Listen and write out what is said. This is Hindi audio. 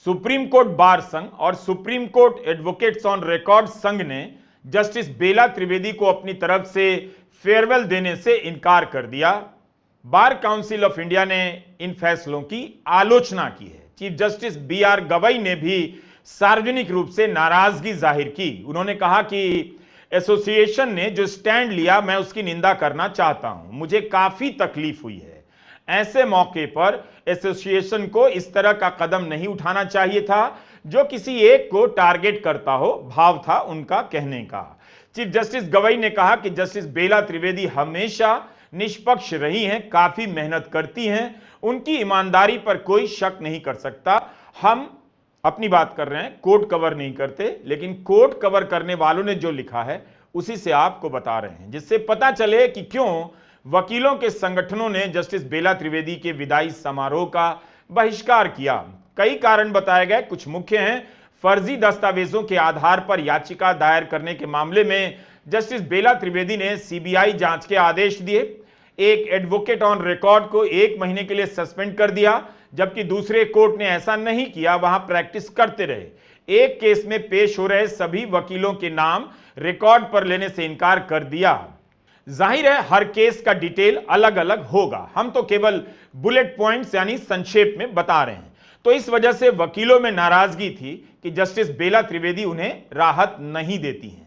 सुप्रीम कोर्ट बार संघ और supreme court advocates on record संघ ने जस्टिस बेला त्रिवेदी को अपनी तरफ से फेयरवेल देने से इनकार कर दिया। बार काउंसिल ऑफ इंडिया ने इन फैसलों की आलोचना की है। चीफ जस्टिस BR गवई ने भी सार्वजनिक रूप से नाराजगी जाहिर की। उन्होंने कहा कि एसोसिएशन ने जो स्टैंड लिया मैं उसकी निंदा करना चाहता हूं, मुझे काफी तकलीफ हुई है। ऐसे मौके पर एसोसिएशन को इस तरह का कदम नहीं उठाना चाहिए था जो किसी एक को टारगेट करता हो, भाव था उनका कहने का। चीफ जस्टिस गवई ने कहा कि जस्टिस बेला त्रिवेदी हमेशा निष्पक्ष रही हैं, काफी मेहनत करती हैं, उनकी ईमानदारी पर कोई शक नहीं कर सकता। हम अपनी बात कर रहे हैं, कोर्ट कवर नहीं करते, लेकिन कोर्ट कवर करने वालों ने जो लिखा है उसी से आपको बता रहे हैं, जिससे पता चले कि क्यों वकीलों के संगठनों ने जस्टिस बेला त्रिवेदी के विदाई समारोह का बहिष्कार किया। कई कारण बताए गए, कुछ मुख्य हैं। फर्जी दस्तावेजों के आधार पर याचिका दायर करने के मामले में जस्टिस बेला त्रिवेदी ने CBI जांच के आदेश दिए। एक एडवोकेट ऑन रिकॉर्ड को 1 महीने के लिए सस्पेंड कर दिया, जबकि दूसरे कोर्ट ने ऐसा नहीं किया, वहां प्रैक्टिस करते रहे। एक केस में पेश हो रहे सभी वकीलों के नाम रिकॉर्ड पर लेने से इनकार कर दिया। जाहिर है हर केस का डिटेल अलग अलग होगा, हम तो केवल बुलेट पॉइंट्स यानी संक्षेप में बता रहे हैं। तो इस वजह से वकीलों में नाराजगी थी कि जस्टिस बेला त्रिवेदी उन्हें राहत नहीं देती हैं।